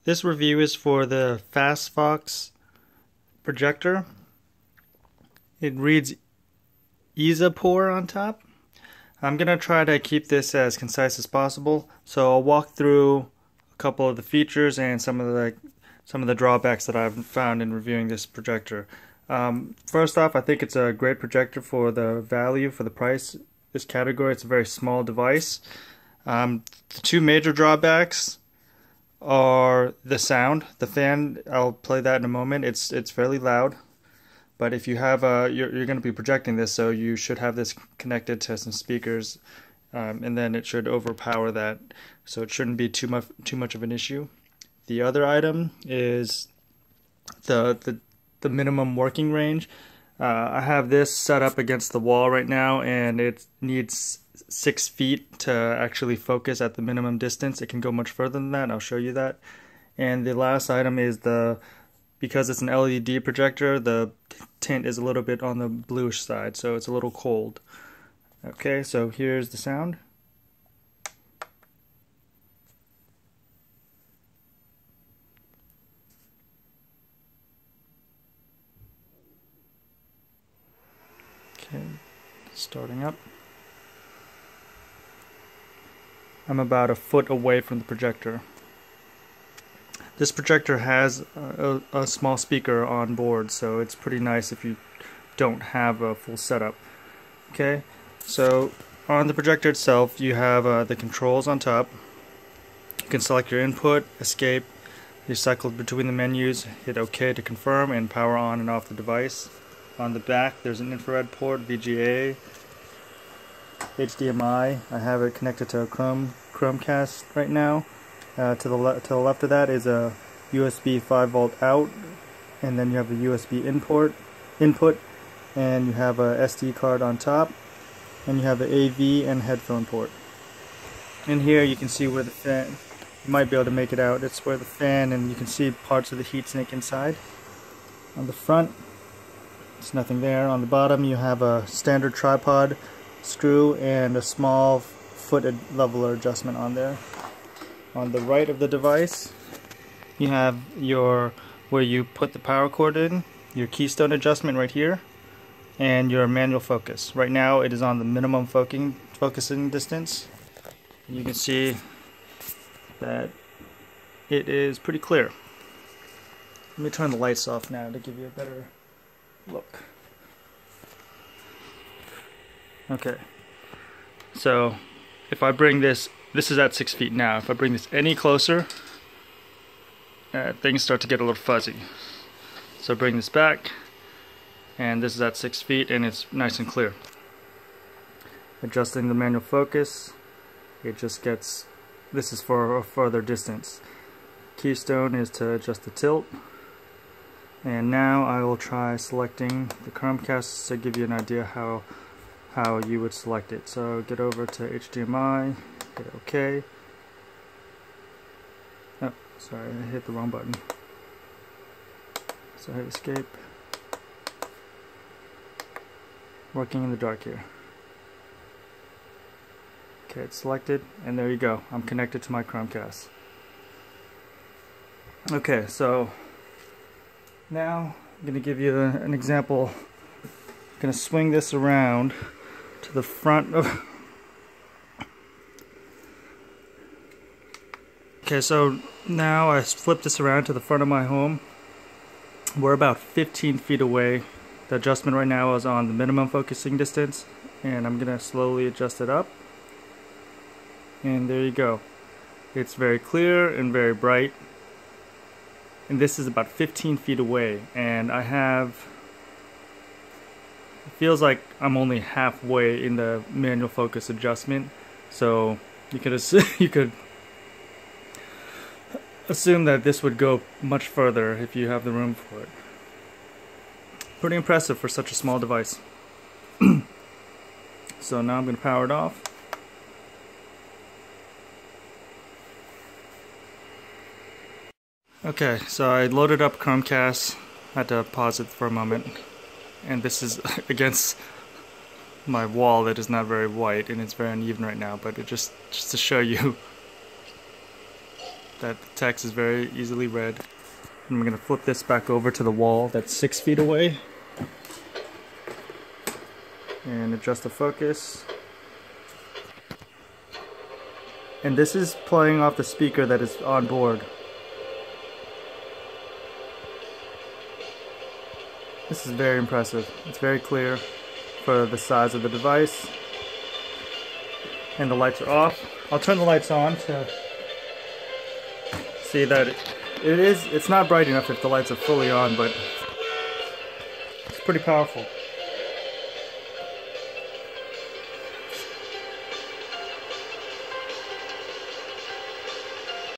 This review is for the Fastfox projector. It reads Isapor on top. I'm going to try to keep this as concise as possible, so I'll walk through a couple of the features and some of the drawbacks that I've found in reviewing this projector. First off, I think it's a great projector for the value, for the price. This category, it's a very small device. The two major drawbacks are the sound. The fan, I'll play that in a moment. It's fairly loud, but if you have you're going to be projecting this, so you should have this connected to some speakers, and then it should overpower that, so it shouldn't be too much of an issue. The other item is the minimum working range. I have this set up against the wall right now, and it needs 6 feet to actually focus at the minimum distance. It can go much further than that. I'll show you that. And the last item is because it's an LED projector, the tint is a little bit on the bluish side, so it's a little cold. Okay, so here's the sound. Okay, starting up. I'm about a foot away from the projector. This projector has a small speaker on board, so it's pretty nice if you don't have a full setup. Okay, so on the projector itself, you have the controls on top. You can select your input, escape, you cycle between the menus, hit OK to confirm, and power on and off the device. On the back, there's an infrared port, VGA, HDMI. I have it connected to a Chromecast right now. To the left of that is a USB 5-volt out, and then you have a USB input, and you have a SD card on top, and you have an AV and headphone port. In here you can see where the fan, you might be able to make it out, it's where the fan, and you can see parts of the heatsink inside. On the front, there's nothing there. On the bottom you have a standard tripod screw and a small foot leveler adjustment on there. On the right of the device, you have where you put the power cord in, your keystone adjustment right here, and your manual focus. Right now it is on the minimum focusing distance. You can see that it is pretty clear. Let me turn the lights off now to give you a better look. Okay, so if I bring this is at 6 feet now. If I bring this any closer, things start to get a little fuzzy. So bring this back, and this is at 6 feet, and it's nice and clear. Adjusting the manual focus, it just gets, this is for a further distance. Keystone is to adjust the tilt. And now I will try selecting the Chromecast to give you an idea how you would select it. So get over to HDMI, hit OK. Oh, sorry, I hit the wrong button. So hit escape. Working in the dark here. Okay, it's selected, and there you go. I'm connected to my Chromecast. Okay, so now I'm going to give you an example. I'm going to swing this around to the front of... Okay, so now I flip this around to the front of my home. We're about 15 feet away. The adjustment right now is on the minimum focusing distance, and I'm going to slowly adjust it up. And there you go. It's very clear and very bright. And this is about 15 feet away, and I have... It feels like I'm only halfway in the manual focus adjustment, so you could assume that this would go much further if you have the room for it. Pretty impressive for such a small device. So now I'm going to power it off. Okay, so I loaded up Chromecast. I had to pause it for a moment. And this is against my wall that is not very white, and it's very uneven right now, but it just to show you that the text is very easily read. I'm going to flip this back over to the wall that's 6 feet away and adjust the focus. And this is playing off the speaker that is on board. This is very impressive. It's very clear for the size of the device. And the lights are off. I'll turn the lights on to see that it's not bright enough if the lights are fully on, but it's pretty powerful.